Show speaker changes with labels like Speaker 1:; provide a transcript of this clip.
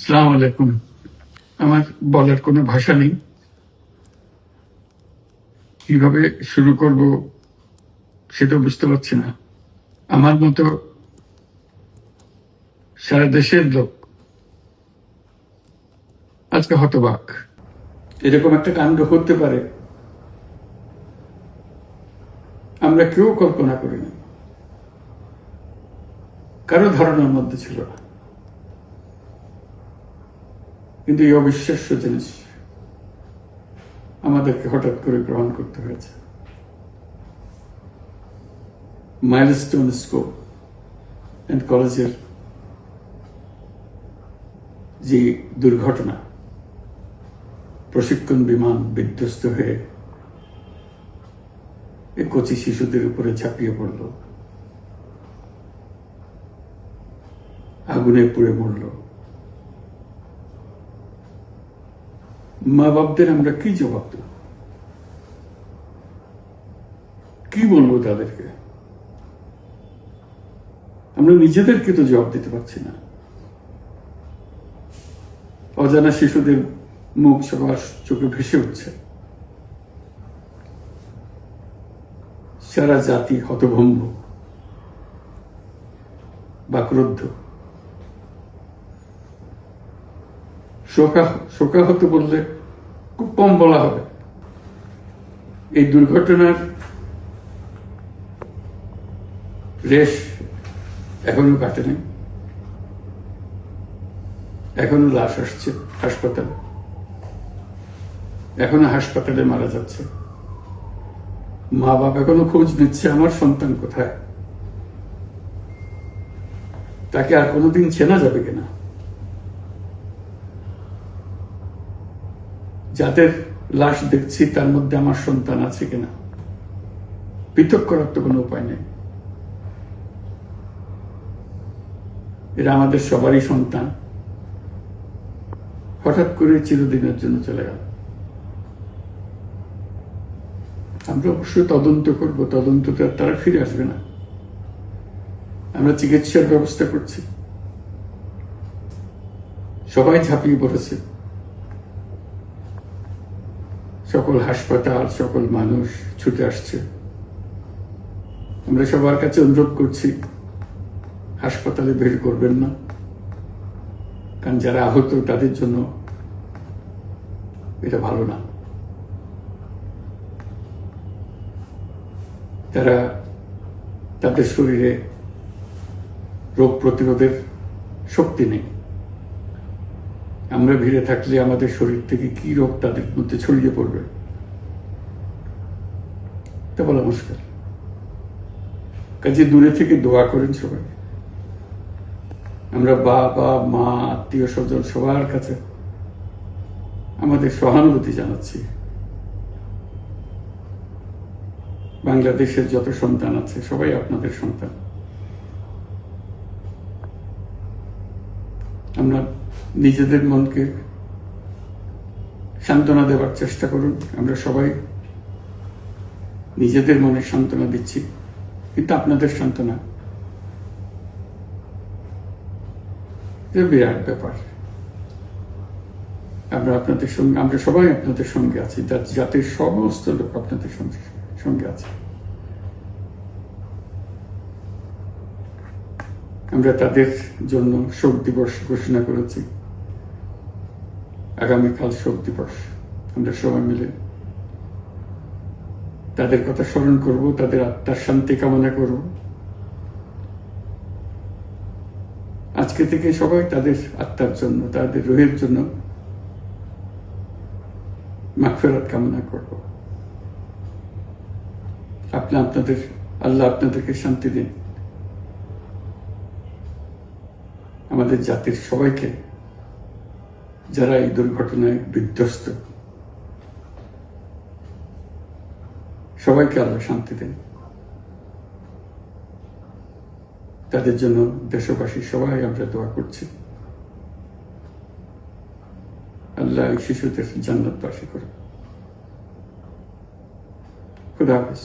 Speaker 1: আসসালামু আলাইকুম। আমার বলার কোনো ভাষা নেই, কিভাবে শুরু করব সেটাও বুঝতে পারছি না। আমার মতো সারা দেশের লোক আজকে হতবাক। এরকম একটা কাণ্ড হতে পারে আমরা কেউ কল্পনা করিনি, কারো ধারণার মধ্যে ছিল না। কিন্তু এই অবিশ্বাস্য জিনিস আমাদেরকে হঠাৎ করে গ্রহণ করতে হয়েছে। মাইলস্টোন স্কুল অ্যান্ড কলেজের যে দুর্ঘটনা, প্রশিক্ষণ বিমান বিধ্বস্ত হয়ে এই কচি শিশুদের উপরে ঝাঁপিয়ে পড়ল, আগুনে পুড়ে মরল। মা বাপদের আমরা কি জবাব দেব? কি বলবো তাদেরকে? আমরা নিজেদেরকে তো জবাব দিতে পারছি না। অজানা শিশুদের মুখ সবার চোখে ভেসে উঠছে। সারা জাতি হতভম্ব, বাক্রুদ্ধ, শোকাহত বললে খুব কম বলা হবে। এই দুর্ঘটনার রেশ এখনো কাটেনি। এখনো লাশ আসছে হাসপাতালে, এখনো হাসপাতালে মারা যাচ্ছে। মা বাবা এখনো খোঁজ নিচ্ছে আমার সন্তান কোথায়, তাকে আর কোনোদিন চেনা যাবে কিনা। যাদের লাশ দেখছি তার মধ্যে আমার সন্তান আছে কিনা পৃথক করার তো কোনো উপায় নেই। এরা আমাদের সবারই সন্তান, হঠাৎ করে চিরদিনের জন্য চলে গেল। আমরা অবশ্যই তদন্ত করব, তদন্ততে তারা ফিরে আসবে না। আমরা চিকিৎসার ব্যবস্থা করছি, সবাই ঝাঁপিয়ে পড়েছে। সকল হাসপাতাল, সকল মানুষ ছুটে আসছে। আমরা সবার কাছে অনুরোধ করছি, হাসপাতালে ভিড় করবেন না, কারণ যারা আহত তাদের জন্য এটা ভালো না। তারা তাদের শরীরে রোগ প্রতিরোধের শক্তি নেই। আমরা ভিড়ে থাকলে আমাদের শরীর থেকে কি রোগ তাদের মধ্যে ছড়িয়ে পড়বে তা বলা মুশকিল। কাজে দূরে থেকে দোয়া করেন সবাই। আমরা বাবা মা আত্মীয় স্বজন সবার কাছে আমাদের সহানুভূতি জানাচ্ছি। বাংলাদেশের যত সন্তান আছে সবাই আপনাদের সন্তান। আমরা নিজেদের মনকে সান্ত্বনা দেওয়ার চেষ্টা করুন। আমরা সবাই নিজেদের মনে সান্ত্বনা দিচ্ছি, কিন্তু আপনাদের সান্ত্বনা বিরাট ব্যাপার। আপনাদের সঙ্গে, আমরা সবাই আপনাদের সঙ্গে আছি, জাতির সমস্ত লোক আপনাদের সঙ্গে আছে। আমরা তাদের জন্য শোক দিবস ঘোষণা করেছি। আগামীকাল শোক দিবস। আমরা সবাই মিলে তাদের কথা স্মরণ করব, তাদের আত্মার শান্তি কামনা করব। আজকে থেকে সবাই তাদের আত্মার জন্য, তাদের রুহের জন্য মাগফিরাত কামনা করব। আল্লাহ আপনাদেরকে শান্তি দিন। আমাদের জাতির সবাইকে, যারা এই দুর্ঘটনায় বিধ্বস্ত, সবাইকে আল্লাহ শান্তি দেন। তাদের জন্য দেশবাসী সবাই আমরা দোয়া করছি। আল্লাহ এই শিশুদের জান্নাতবাসী করে। খুদা হাফেজ।